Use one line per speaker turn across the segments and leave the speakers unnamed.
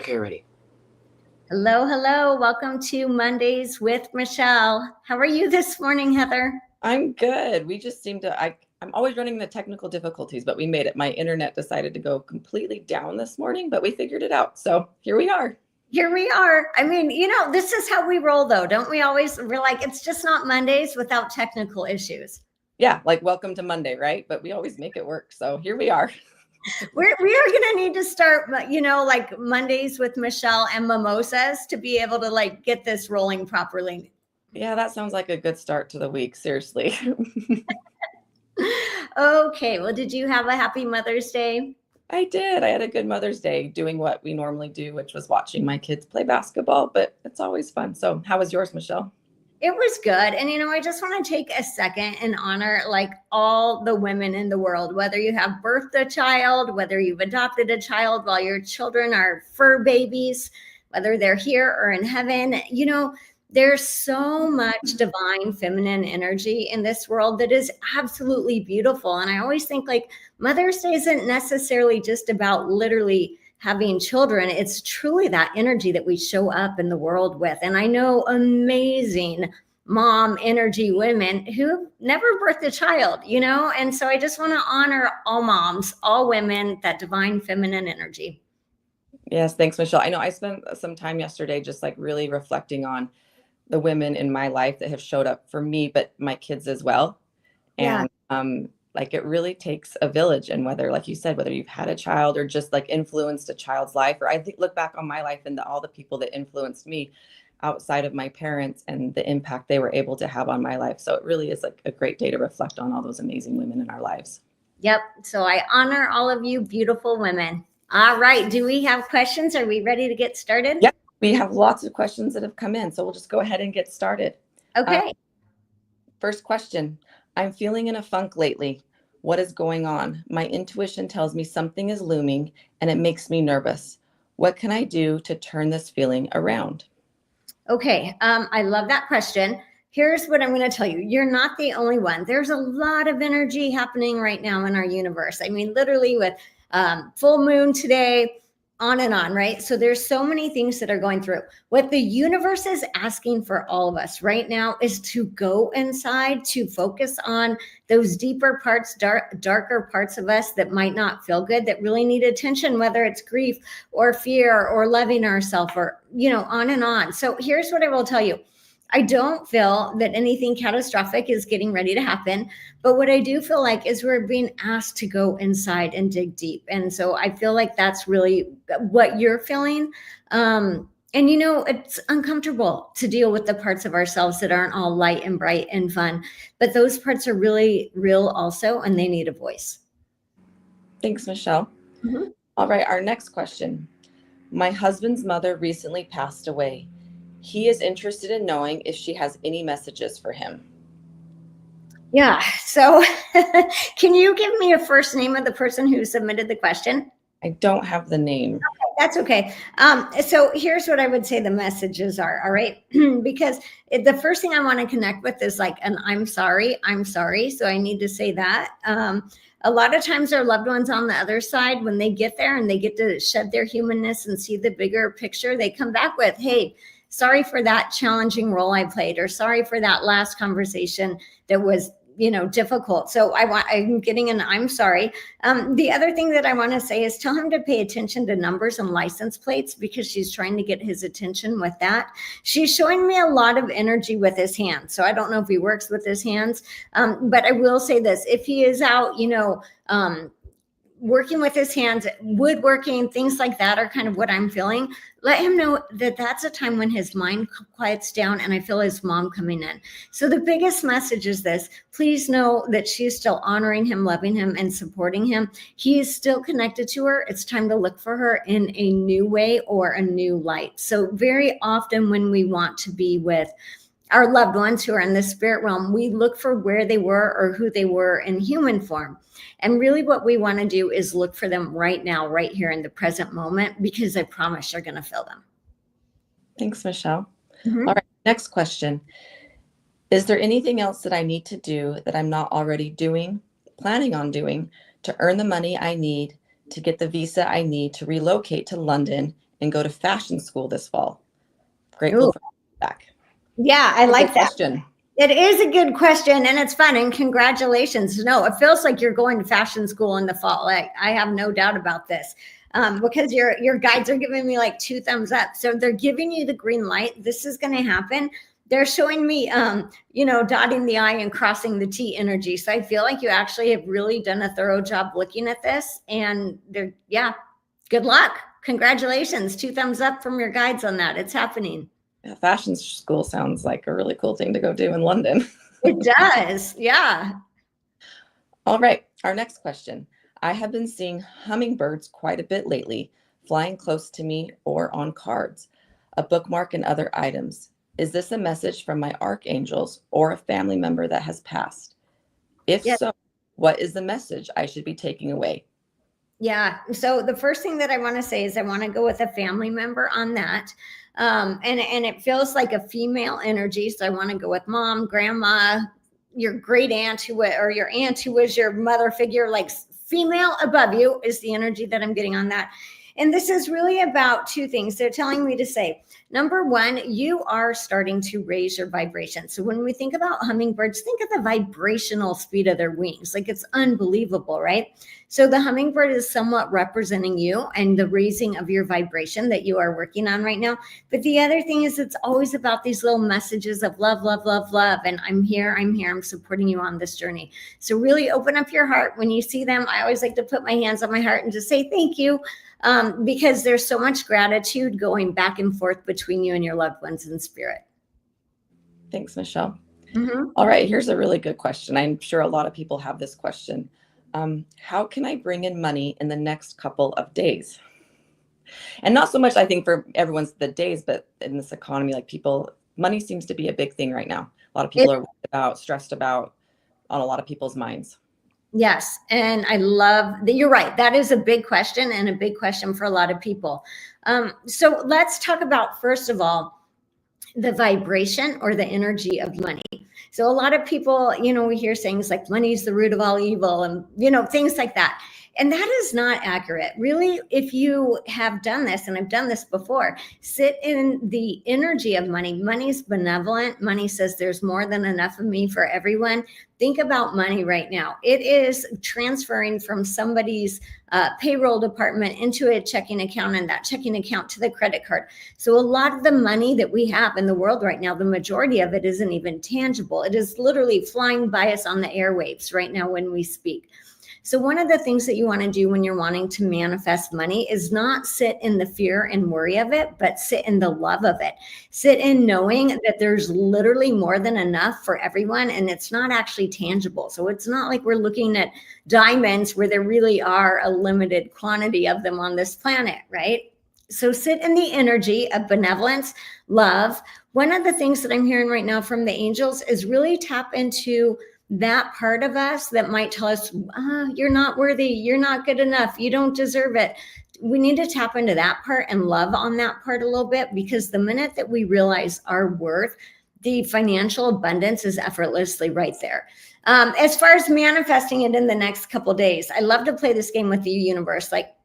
Okay, ready.
Hello, hello. Welcome to Mondays with Michelle. How are you this morning, Heather?
I'm good. We just seem to, I'm always running the technical difficulties, but we made it. My internet decided to go completely down this morning, but we figured it out. So here we are.
Here we are. I mean, this is how we roll, though. Don't we always? We're like, it's just not Mondays without technical issues.
Yeah, like welcome to Monday, right? But we always make it work. So here we are.
We are going to need to start, like Mondays with Michelle and mimosas to be able to like get this rolling properly.
Yeah, that sounds like a good start to the week. Seriously.
Okay. Well, did you have a happy Mother's Day?
I did. I had a good Mother's Day doing what we normally do, which was watching my kids play basketball, but it's always fun. So how was yours, Michelle?
It was good. And, I just want to take a second and honor like all the women in the world, whether you have birthed a child, whether you've adopted a child while your children are fur babies, whether they're here or in heaven. There's so much divine feminine energy in this world that is absolutely beautiful. And I always think like Mother's Day isn't necessarily just about literally having children. It's truly that energy that we show up in the world with. And I know amazing mom energy women who never birthed a child, and so I just want to honor all moms, all women, that divine feminine energy.
Yes, thanks, Michelle. I know I spent some time yesterday just like really reflecting on the women in my life that have showed up for me, but my kids as well.
Yeah.
And like it really takes a village. And whether, like you said, whether you've had a child or just like influenced a child's life, or I think look back on my life and all the people that influenced me outside of my parents and the impact they were able to have on my life. So it really is like a great day to reflect on all those amazing women in our lives.
Yep. So I honor all of you beautiful women. All right. Do we have questions? Are we ready to get started?
Yep. We have lots of questions that have come in, so we'll just go ahead and get started.
Okay.
First question. I'm feeling in a funk lately. What is going on? My intuition tells me something is looming and it makes me nervous. What can I do to turn this feeling around?
Okay. I love that question. Here's what I'm going to tell you. You're not the only one. There's a lot of energy happening right now in our universe. I mean, literally with full moon today, on and on, right? So there's so many things that are going through. What the universe is asking for all of us right now is to go inside, to focus on those deeper parts, darker parts of us that might not feel good, that really need attention, whether it's grief or fear or loving ourselves or, on and on. So here's what I will tell you. I don't feel that anything catastrophic is getting ready to happen. But what I do feel like is we're being asked to go inside and dig deep. And so I feel like that's really what you're feeling. And, it's uncomfortable to deal with the parts of ourselves that aren't all light and bright and fun. But those parts are really real also, and they need a voice.
Thanks, Michelle. Mm-hmm. All right, our next question. My husband's mother recently passed away. He is interested in knowing if she has any messages for him.
Yeah. So can you give me a first name of the person who submitted the question?
I don't have the name.
Okay, that's okay. So here's what I would say the messages are. All right. Because the first thing I want to connect with is like an I'm sorry. So I need to say that. A lot of times our loved ones on the other side, when they get there and they get to shed their humanness and see the bigger picture, they come back with, hey, sorry for that challenging role I played, or sorry for that last conversation that was, difficult. So I'm getting an I'm sorry. The other thing that I want to say is tell him to pay attention to numbers and license plates, because she's trying to get his attention with that. She's showing me a lot of energy with his hands. So I don't know if he works with his hands, but I will say this, if he is out, working with his hands, woodworking, things like that are kind of what I'm feeling. Let him know that that's a time when his mind quiets down, and I feel his mom coming in. So the biggest message is this: please know that she's still honoring him, loving him, and supporting him. He is still connected to her. It's time to look for her in a new way or a new light. So very often when we want to be with our loved ones who are in the spirit realm, we look for where they were or who they were in human form. And really what we want to do is look for them right now, right here in the present moment, because I promise you're going to feel them.
Thanks, Michelle. Mm-hmm. All right, next question. Is there anything else that I need to do that I'm not already planning on doing, to earn the money I need to get the visa I need to relocate to London and go to fashion school this fall. Grateful
Ooh,
for feedback.
yeah, I
Good
like that.
question.
It is a good question and it's fun, and congratulations. No, it feels like you're going to fashion school in the fall. Like, I have no doubt about this, because your guides are giving me like 2 thumbs up. So they're giving you the green light. This is going to happen. They're showing me, dotting the I and crossing the T energy. So I feel like you actually have really done a thorough job looking at this, and good luck. Congratulations. 2 thumbs up from your guides on that. It's happening.
Yeah, fashion school sounds like a really cool thing to go do in London.
It does. Yeah.
All right, our next question. I have been seeing hummingbirds quite a bit lately, flying close to me or on cards, a bookmark, and other items. Is this a message from my archangels or a family member that has passed? If
Yeah.
so, what is the message I should be taking away?
Yeah. So the first thing that I want to say is I want to go with a family member on that. And it feels like a female energy. So I want to go with mom, grandma, your great aunt or your aunt who was your mother figure, like female above you is the energy that I'm getting on that. And this is really about 2 things. They're telling me to say, number 1, you are starting to raise your vibration. So when we think about hummingbirds, think of the vibrational speed of their wings. Like, it's unbelievable, right? So the hummingbird is somewhat representing you and the raising of your vibration that you are working on right now. But the other thing is, it's always about these little messages of love, love, love, love. And I'm here, I'm supporting you on this journey. So really open up your heart when you see them. I always like to put my hands on my heart and just say thank you, because there's so much gratitude going back and forth between you and your loved ones in spirit.
Thanks, Michelle.
Mm-hmm.
All right, here's a really good question. I'm sure a lot of people have this question. How can I bring in money in the next couple of days? And not so much, I think, for everyone's the days, but in this economy, like, money seems to be a big thing right now. A lot of people are stressed about on a lot of people's minds.
Yes. And I love that. You're right. That is a big question, and a big question for a lot of people. So let's talk about, first of all, the vibration or the energy of money. So a lot of people, we hear things like money is the root of all evil, and, things like that. And that is not accurate. Really, if you have done this, and I've done this before, sit in the energy of money. Money's benevolent. Money says there's more than enough of me for everyone. Think about money right now. It is transferring from somebody's payroll department into a checking account, and that checking account to the credit card. So a lot of the money that we have in the world right now, the majority of it isn't even tangible. It is literally flying by us on the airwaves right now when we speak. So one of the things that you want to do when you're wanting to manifest money is not sit in the fear and worry of it, but sit in the love of it. Sit in knowing that there's literally more than enough for everyone, and it's not actually tangible. So it's not like we're looking at diamonds where there really are a limited quantity of them on this planet, right? So sit in the energy of benevolence, love. One of the things that I'm hearing right now from the angels is really tap into that part of us that might tell us, you're not worthy, you're not good enough, you don't deserve it. We need to tap into that part and love on that part a little bit, because the minute that we realize our worth, the financial abundance is effortlessly right there. As far as manifesting it in the next couple of days, I love to play this game with you, universe. Like,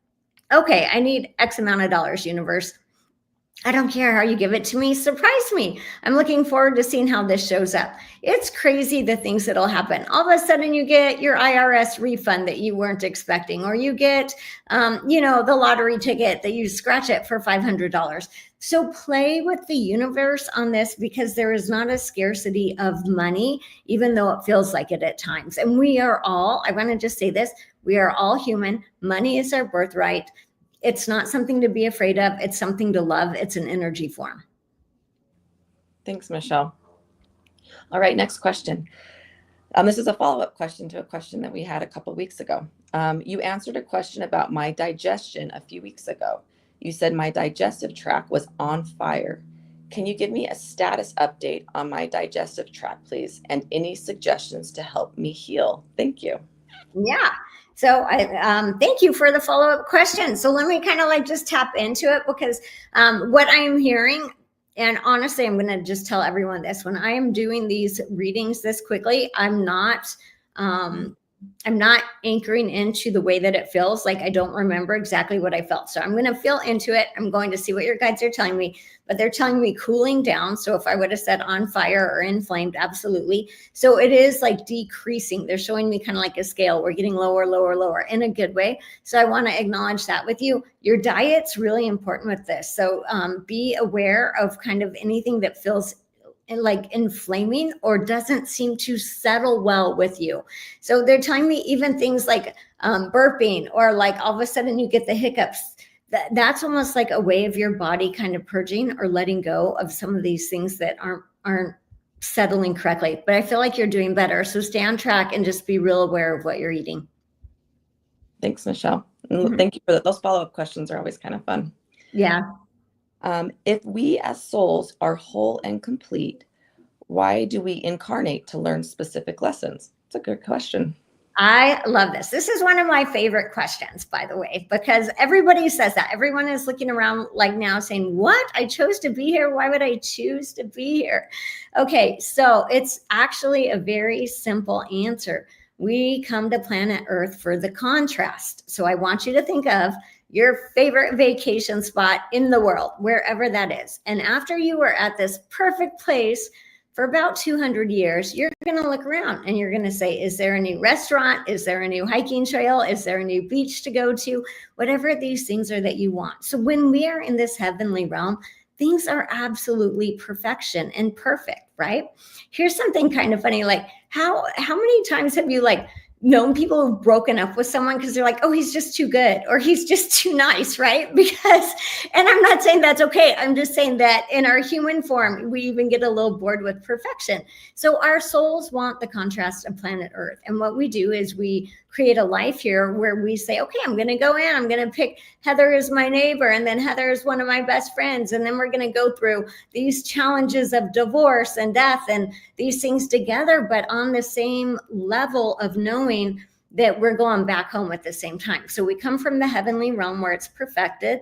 okay, I need X amount of dollars, universe. I don't care how you give it to me. Surprise me. I'm looking forward to seeing how this shows up. It's crazy the things that'll happen. All of a sudden you get your IRS refund that you weren't expecting, or you get, the lottery ticket that you scratch it for $500. So play with the universe on this, because there is not a scarcity of money, even though it feels like it at times. And we are all, I want to just say this, we are all human. Money is our birthright. It's not something to be afraid of. It's something to love. It's an energy form.
Thanks, Michelle. All right, next question. This is a follow-up question to a question that we had a couple weeks ago. You answered a question about my digestion a few weeks ago. You said my digestive tract was on fire. Can you give me a status update on my digestive tract, please? And any suggestions to help me heal? Thank you.
Yeah. So I thank you for the follow-up question. So let me kind of like just tap into it, because what I'm hearing, and honestly, I'm going to just tell everyone this, when I am doing these readings this quickly, I'm not I'm not anchoring into the way that it feels. Like I don't remember exactly what I felt. So I'm going to feel into it. I'm going to see what your guides are telling me, but they're telling me cooling down. So if I would have said on fire or inflamed, absolutely. So it is like decreasing. They're showing me kind of like a scale. We're getting lower, lower, lower in a good way. So I want to acknowledge that with you. Your diet's really important with this. So be aware of kind of anything that feels like inflaming or doesn't seem to settle well with you. So they're telling me even things like burping, or like all of a sudden you get the hiccups. That's almost like a way of your body kind of purging or letting go of some of these things that aren't settling correctly. But I feel like you're doing better. So stay on track and just be real aware of what you're eating.
Thanks, Michelle. And thank you for that. Those follow-up questions are always kind of fun.
Yeah.
If we as souls are whole and complete, why do we incarnate to learn specific lessons? It's a good question.
I love this. This is one of my favorite questions, by the way, because everybody says that. Everyone is looking around like now saying, what? I chose to be here. Why would I choose to be here? Okay, so it's actually a very simple answer. We come to planet Earth for the contrast. So I want you to think of your favorite vacation spot in the world, wherever that is. And after you were at this perfect place for about 200 years, you're going to look around and you're going to say, is there a new restaurant? Is there a new hiking trail? Is there a new beach to go to? Whatever these things are that you want. So when we are in this heavenly realm, things are absolutely perfection and perfect, right? Here's something kind of funny. Like how many times have you like known people who've broken up with someone because they're like, oh, he's just too good, or he's just too nice, right? Because, and I'm not saying that's okay. I'm just saying that in our human form, we even get a little bored with perfection. So our souls want the contrast of planet Earth. And what we do is we create a life here where we say, okay, I'm going to go in, I'm going to pick Heather as my neighbor, and then Heather is one of my best friends. And then we're going to go through these challenges of divorce and death and these things together, but on the same level of knowing that we're going back home at the same time. So we come from the heavenly realm where it's perfected,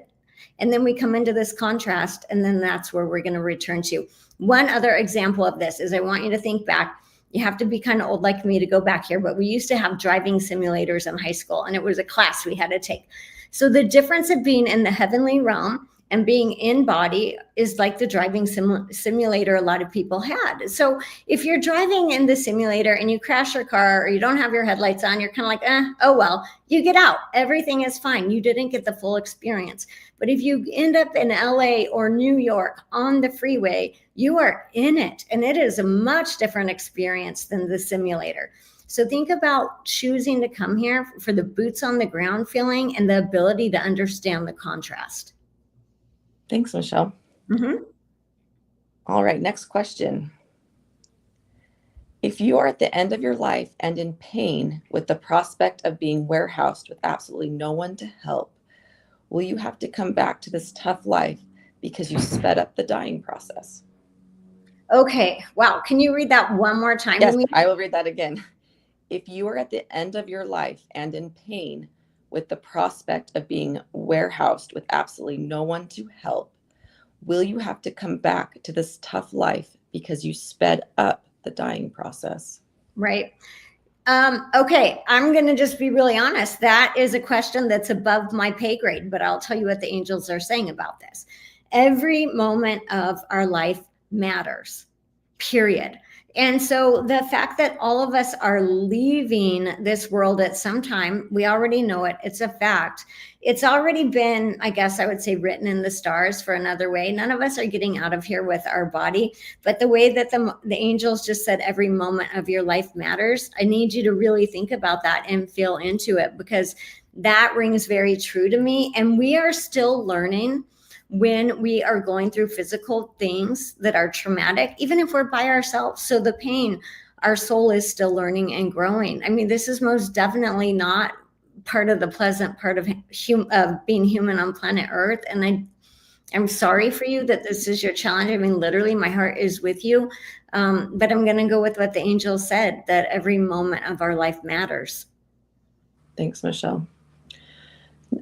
and then we come into this contrast, and then that's where we're going to return to. One other example of this is I want you to think back. You have to be kind of old like me to go back here, but we used to have driving simulators in high school, and it was a class we had to take. So the difference of being in the heavenly realm and being in body is like the driving simulator a lot of people had. So if you're driving in the simulator and you crash your car or you don't have your headlights on, you're kind of like, oh, well, you get out. Everything is fine. You didn't get the full experience. But if you end up in LA or New York on the freeway, you are in it. And it is a much different experience than the simulator. So think about choosing to come here for the boots on the ground feeling and the ability to understand the contrast.
Thanks, Michelle. All right, next question. If you are at the end of your life and in pain with the prospect of being warehoused with absolutely no one to help, will you have to come back to this tough life because you sped up the dying process?
Okay, wow. Can you read that one more time?
Yes, I will read that again. If you are at the end of your life and in pain with the prospect of being warehoused with absolutely no one to help, will you have to come back to this tough life because you sped up the dying process?
Right. Okay, I'm going to just be really honest. That is a question that's above my pay grade, but I'll tell you what the angels are saying about this. Every moment of our life matters, period. And so the fact that all of us are leaving this world at some time, we already know it. It's a fact. It's already been, I guess I would say, written in the stars for another way. None of us are getting out of here with our body. But the way that the angels just said every moment of your life matters, I need you to really think about that and feel into it, because that rings very true to me. And we are still learning when we are going through physical things that are traumatic, even if we're by ourselves. So the pain, our soul is still learning and growing. I mean, this is most definitely not part of the pleasant part of being human on planet Earth. And I'm sorry for you that this is your challenge. I mean, literally, my heart is with you. But I'm going to go with what the angel said, that every moment of our life matters.
Thanks, Michelle.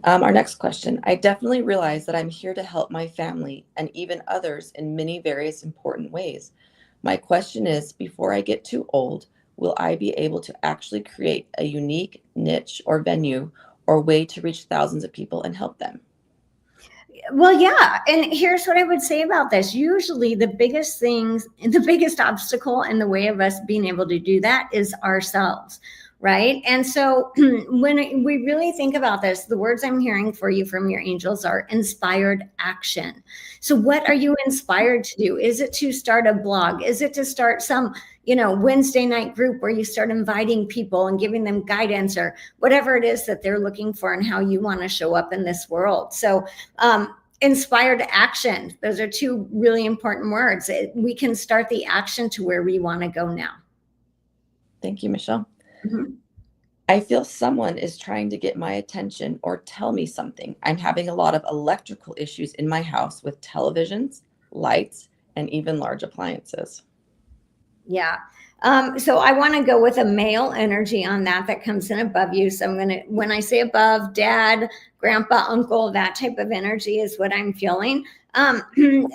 Our next question. I definitely realize that I'm here to help my family and even others in many various important ways. My question is, before I get too old, will I be able to actually create a unique niche or venue or way to reach thousands of people and help them?
Well, yeah. And here's what I would say about this. Usually the biggest things, the biggest obstacle in the way of us being able to do that is ourselves. Right. And so when we really think about this, the words I'm hearing for you from your angels are inspired action. So what are you inspired to do? Is it to start a blog? Is it to start some, Wednesday night group where you start inviting people and giving them guidance or whatever it is that they're looking for and how you want to show up in this world? So, inspired action. Those are two really important words. We can start the action to where we want to go now.
Thank you, Michelle.
Mm-hmm.
I feel someone is trying to get my attention or tell me something. I'm having a lot of electrical issues in my house with televisions, lights, and even large appliances.
Yeah. So I want to go with a male energy on that comes in above you. So when I say above, dad, grandpa, uncle, that type of energy is what I'm feeling.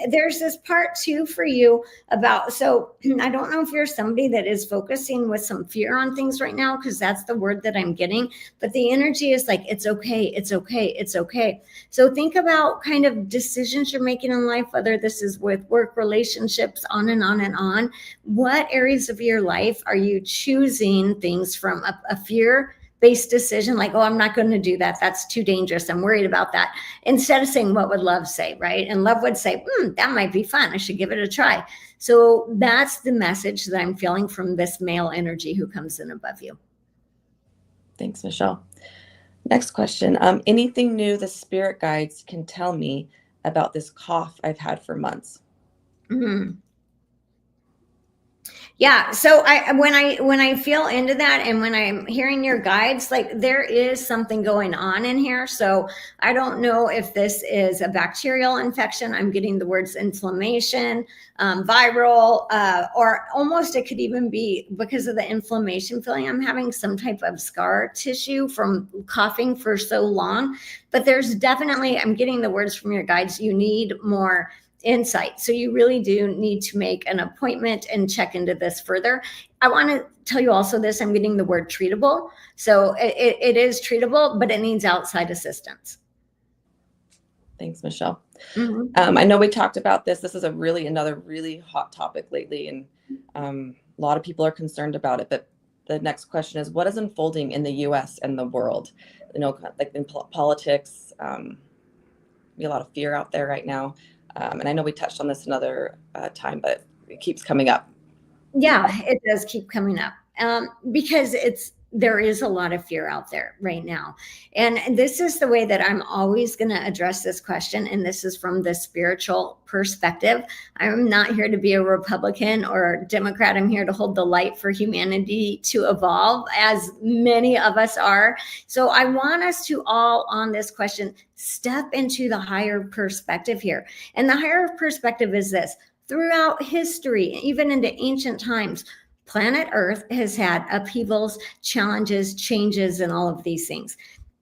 There's this part too for you about, so I don't know if you're somebody that is focusing with some fear on things right now, because that's the word that I'm getting, but the energy is like, it's okay, it's okay, it's okay. So think about kind of decisions you're making in life, whether this is with work, relationships, on and on and on. What areas of your life are you choosing things from a fear-based decision, like, oh, I'm not going to do that. That's too dangerous. I'm worried about that. Instead of saying, what would love say, right? And love would say, that might be fun. I should give it a try. So that's the message that I'm feeling from this male energy who comes in above you.
Thanks, Michelle. Next question. Anything new the spirit guides can tell me about this cough I've had for months?
Mm-hmm. Yeah. So when I feel into that and when I'm hearing your guides, like there is something going on in here. So I don't know if this is a bacterial infection. I'm getting the words inflammation, viral, or almost it could even be because of the inflammation feeling. I'm having some type of scar tissue from coughing for so long, but there's definitely, I'm getting the words from your guides. You need more insight. So you really do need to make an appointment and check into this further. I want to tell you also this, I'm getting the word treatable. So it is treatable, but it needs outside assistance.
Thanks, Michelle.
Mm-hmm.
I know we talked about this. This is another really hot topic lately, and a lot of people are concerned about it. But the next question is, what is unfolding in the U.S. and the world? Like in politics, be a lot of fear out there right now. And I know we touched on this another time, but it keeps coming up.
Yeah, it does keep coming up because there is a lot of fear out there right now. And this is the way that I'm always going to address this question. And this is from the spiritual perspective. I'm not here to be a Republican or a Democrat. I'm here to hold the light for humanity to evolve, as many of us are. So I want us to all on this question, step into the higher perspective here. And the higher perspective is this: throughout history, even into ancient times, planet Earth has had upheavals, challenges, changes, and all of these things.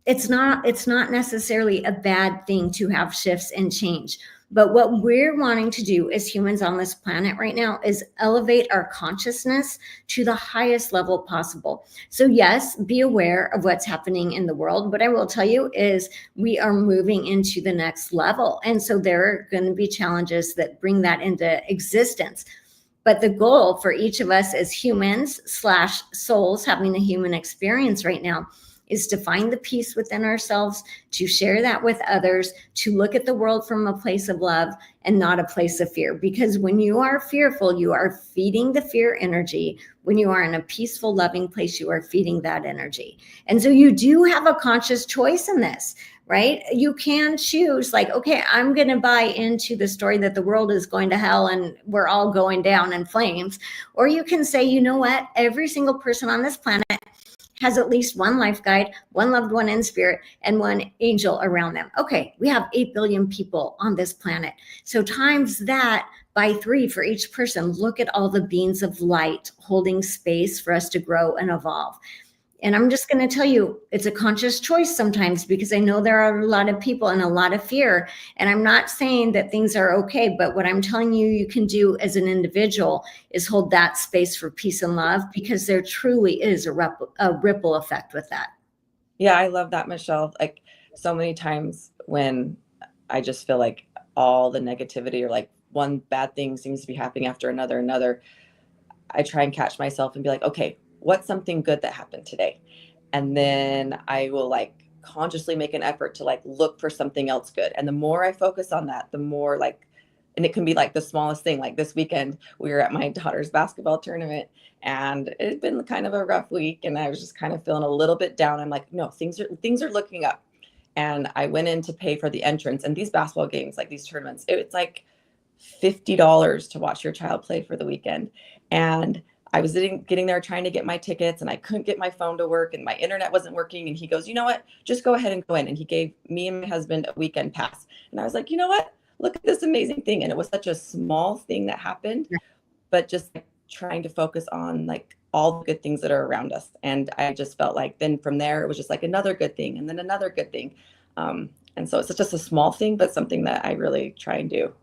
It's not necessarily a bad thing to have shifts and change. But what we're wanting to do as humans on this planet right now is elevate our consciousness to the highest level possible. So yes, be aware of what's happening in the world. What I will tell you is we are moving into the next level. And so there are going to be challenges that bring that into existence. But the goal for each of us as humans / souls having a human experience right now is to find the peace within ourselves, to share that with others, to look at the world from a place of love and not a place of fear. Because when you are fearful, you are feeding the fear energy. When you are in a peaceful, loving place, you are feeding that energy. And so you do have a conscious choice in this, right? You can choose like, okay, I'm going to buy into the story that the world is going to hell and we're all going down in flames. Or you can say, you know what? Every single person on this planet has at least one life guide, one loved one in spirit, and one angel around them. Okay, we have 8 billion people on this planet. So times that by 3 for each person. Look at all the beings of light holding space for us to grow and evolve. And I'm just going to tell you, it's a conscious choice sometimes, because I know there are a lot of people and a lot of fear. And I'm not saying that things are okay, but what I'm telling you, you can do as an individual is hold that space for peace and love, because there truly is a ripple effect with that.
Yeah, I love that, Michelle. Like so many times when I just feel like all the negativity or like one bad thing seems to be happening after another, I try and catch myself and be like, okay, what's something good that happened today? And then I will like consciously make an effort to like look for something else good. And the more I focus on that, the more like, and it can be like the smallest thing. Like this weekend, we were at my daughter's basketball tournament and it had been kind of a rough week. And I was just kind of feeling a little bit down. I'm like, no, things are looking up. And I went in to pay for the entrance, and these basketball games, like these tournaments, it's like $50 to watch your child play for the weekend. And I was getting there trying to get my tickets, and I couldn't get my phone to work and my internet wasn't working. And he goes, you know what, just go ahead and go in. And he gave me and my husband a weekend pass. And I was like, you know what, look at this amazing thing. And it was such a small thing that happened, but just like trying to focus on like all the good things that are around us. And I just felt like then from there, it was just like another good thing and then another good thing. And so it's just a small thing, but something that I really try and do.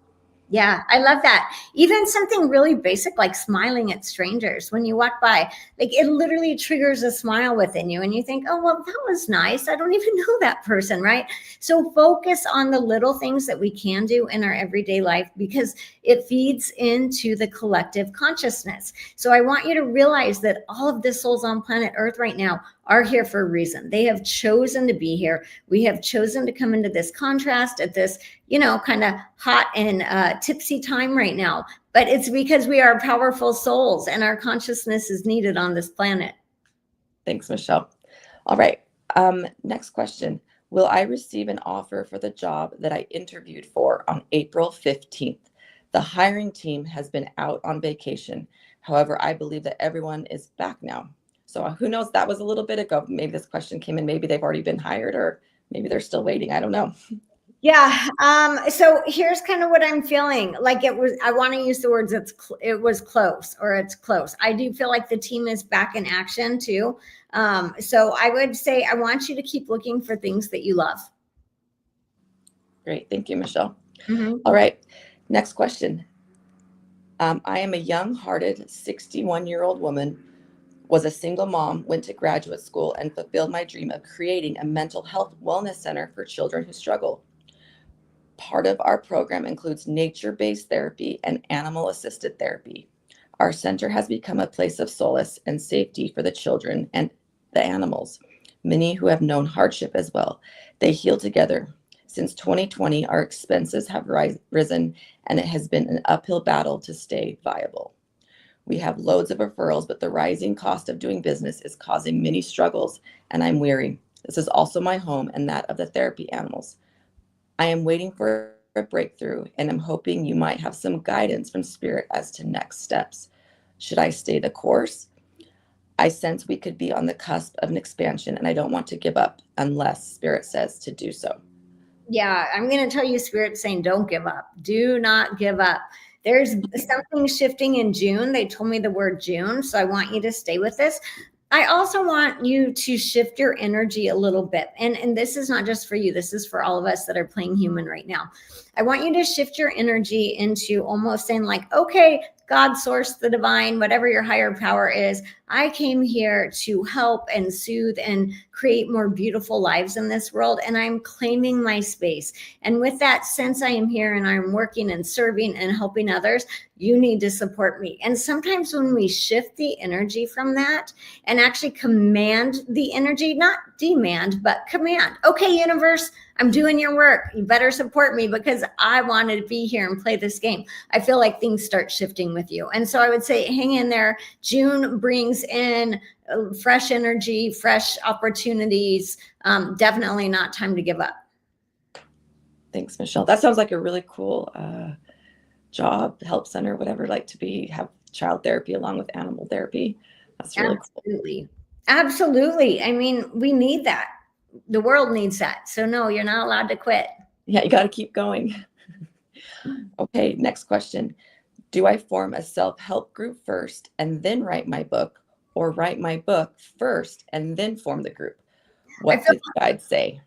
Yeah, I love that. Even something really basic like smiling at strangers when you walk by, like it literally triggers a smile within you. And you think, oh, well, that was nice. I don't even know that person, right? So focus on the little things that we can do in our everyday life, because it feeds into the collective consciousness. So I want you to realize that all of the souls on planet Earth right now are here for a reason. They have chosen to be here. We have chosen to come into this contrast at this, kind of hot and tipsy time right now. But it's because we are powerful souls and our consciousness is needed on this planet.
Thanks, Michelle. All right. Next question. Will I receive an offer for the job that I interviewed for on April 15th? The hiring team has been out on vacation. However, I believe that everyone is back now. So who knows? That was a little bit ago. Maybe this question came in. Maybe they've already been hired, or maybe they're still waiting. I don't know.
Yeah. So here's kind of what I'm feeling like. I want to use the words it was close, or it's close. I do feel like the team is back in action too. So I would say I want you to keep looking for things that you love.
Great. Thank you, Michelle.
Mm-hmm.
All right. Next question. I am a young-hearted 61-year-old woman, was a single mom, went to graduate school, and fulfilled my dream of creating a mental health wellness center for children who struggle. Part of our program includes nature-based therapy and animal-assisted therapy. Our center has become a place of solace and safety for the children and the animals, many who have known hardship as well. They heal together. Since 2020, our expenses have risen, and it has been an uphill battle to stay viable. We have loads of referrals, but the rising cost of doing business is causing many struggles, and I'm weary. This is also my home and that of the therapy animals. I am waiting for a breakthrough, and I'm hoping you might have some guidance from Spirit as to next steps. Should I stay the course? I sense we could be on the cusp of an expansion, and I don't want to give up unless Spirit says to do so.
Yeah, I'm going to tell you, Spirit's saying don't give up. Do not give up. There's something shifting in June. They told me the word June, so I want you to stay with this. I also want you to shift your energy a little bit. And this is not just for you. This is for all of us that are playing human right now. I want you to shift your energy into almost saying like, okay, God, source, the divine, whatever your higher power is, I came here to help and soothe and create more beautiful lives in this world. And I'm claiming my space. And with that, since I am here and I'm working and serving and helping others, you need to support me. And sometimes when we shift the energy from that and actually command the energy, not demand, but command. Okay, universe, I'm doing your work. You better support me because I want to be here and play this game. I feel like things start shifting with you. And so I would say hang in there. June brings in fresh energy, fresh opportunities. Definitely not time to give up.
Thanks, Michelle. That sounds like a really cool job, help center, whatever, like to have child therapy along with animal therapy. That's really
cool. Absolutely. I mean, we need that. The world needs that. So no, you're not allowed to quit.
Yeah, you got to keep going. Okay, next question. Do I form a self-help group first and then write my book? or write my book first and then form the group?
I
What
feel
did the guide say?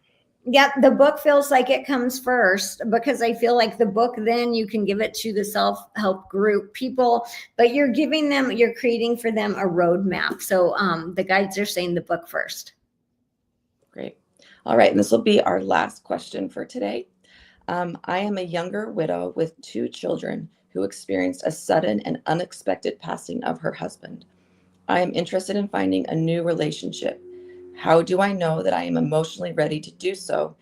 Yeah, the book feels like it comes first because I feel like the book, then you can give it to the self-help group people, but you're creating for them a roadmap. So the guides are saying the book first.
Great. All right. And this will be our last question for today. I am a younger widow with 2 children who experienced a sudden and unexpected passing of her husband. I am interested in finding a new relationship. How do I know that I am emotionally ready to do so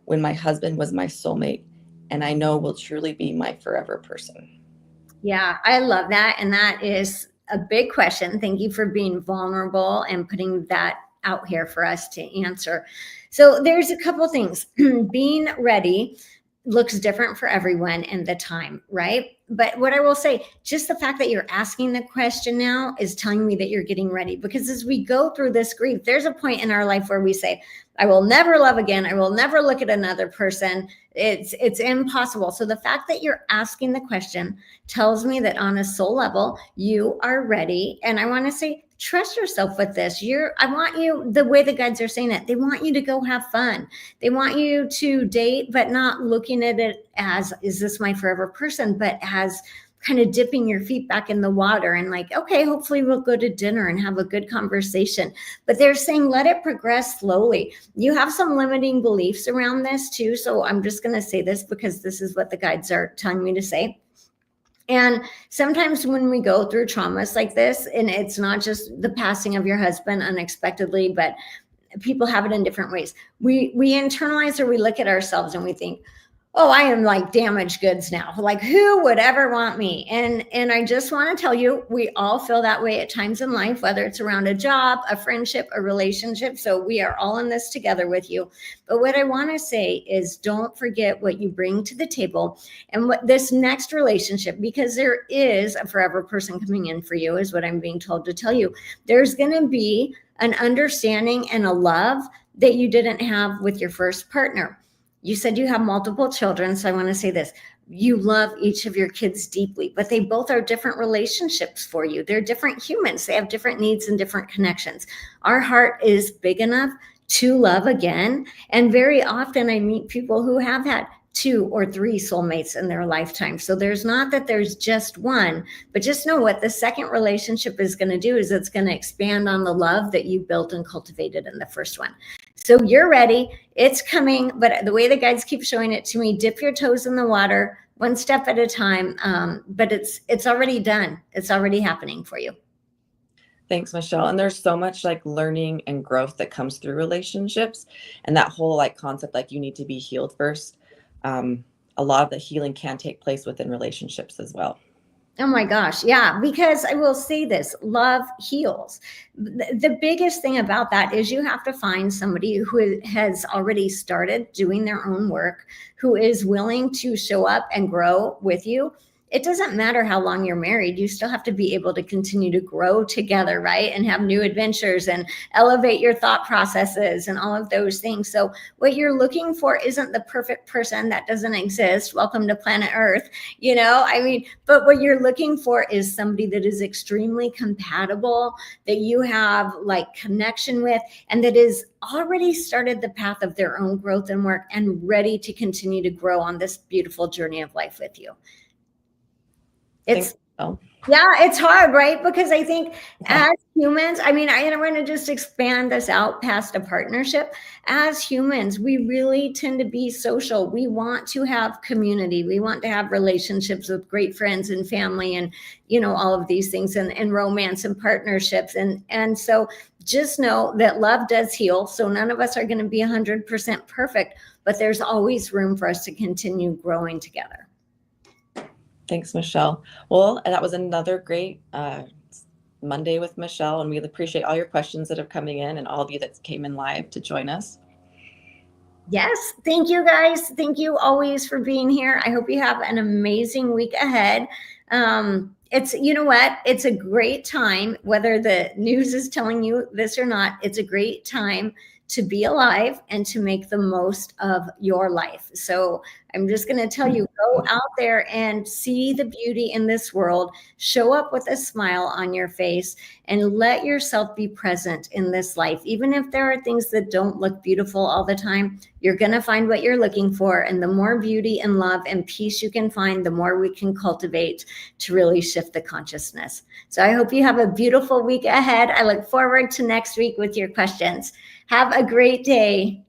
when my husband was my soulmate and I know will truly be my forever person?
Yeah, I love that. And that is a big question. Thank you for being vulnerable and putting that out here for us to answer. So there's a couple things. Being ready looks different for everyone and the time, right? But what I will say, just the fact that you're asking the question now is telling me that you're getting ready, because as we go through this grief, there's a point in our life where we say, I will never love again. I will never look at another person. It's impossible. So the fact that you're asking the question tells me that on a soul level, you are ready. And I want to say, trust yourself with this. I want you, the way the guides are saying it, they want you to go have fun. They want you to date, but not looking at it as, is this my forever person, but as kind of dipping your feet back in the water and like, okay, hopefully we'll go to dinner and have a good conversation. But they're saying, let it progress slowly. You have some limiting beliefs around this too. So I'm just going to say this because this is what the guides are telling me to say. And sometimes when we go through traumas like this, and it's not just the passing of your husband unexpectedly, but people have it in different ways. We internalize, or we look at ourselves and we think, oh, I am like damaged goods now. Like, who would ever want me? And I just want to tell you, we all feel that way at times in life, whether it's around a job, a friendship, a relationship. So we are all in this together with you. But what I want to say is, don't forget what you bring to the table and what this next relationship, because there is a forever person coming in for you, is what I'm being told to tell you. There's going to be an understanding and a love that you didn't have with your first partner. You said you have multiple children, so I want to say this. You love each of your kids deeply, but they both are different relationships for you. They're different humans. They have different needs and different connections. Our heart is big enough to love again. And very often I meet people who have had 2 or 3 soulmates in their lifetime. So there's not that there's just one, but just know what the second relationship is going to do is it's going to expand on the love that you built and cultivated in the first one. So you're ready. It's coming. But the way the guides keep showing it to me, dip your toes in the water, one step at a time. But it's already done. It's already happening for you.
Thanks, Michelle. And there's so much like learning and growth that comes through relationships, and that whole like concept, like you need to be healed first. A lot of the healing can take place within relationships as well.
Oh my gosh. Yeah. Because I will say this, love heals. The biggest thing about that is you have to find somebody who has already started doing their own work, who is willing to show up and grow with you. It doesn't matter how long you're married. You still have to be able to continue to grow together, right? And have new adventures and elevate your thought processes and all of those things. So what you're looking for isn't the perfect person. That doesn't exist. Welcome to planet Earth. But what you're looking for is somebody that is extremely compatible, that you have like connection with, and that is already started the path of their own growth and work and ready to continue to grow on this beautiful journey of life with you. It's hard, right? Because I think as humans, I want to just expand this out past a partnership. As humans, we really tend to be social. We want to have community. We want to have relationships with great friends and family and, all of these things and romance and partnerships. And so just know that love does heal. So none of us are going to be 100% perfect, but there's always room for us to continue growing together.
Thanks, Michelle. Well, that was another great Monday with Michelle, and we appreciate all your questions that are coming in and all of you that came in live to join us.
Yes. Thank you, guys. Thank you always for being here. I hope you have an amazing week ahead. It's a great time, whether the news is telling you this or not, it's a great time to be alive and to make the most of your life. So I'm just going to tell you, go out there and see the beauty in this world, show up with a smile on your face, and let yourself be present in this life. Even if there are things that don't look beautiful all the time, you're going to find what you're looking for. And the more beauty and love and peace you can find, the more we can cultivate to really shift the consciousness. So I hope you have a beautiful week ahead. I look forward to next week with your questions. Have a great day.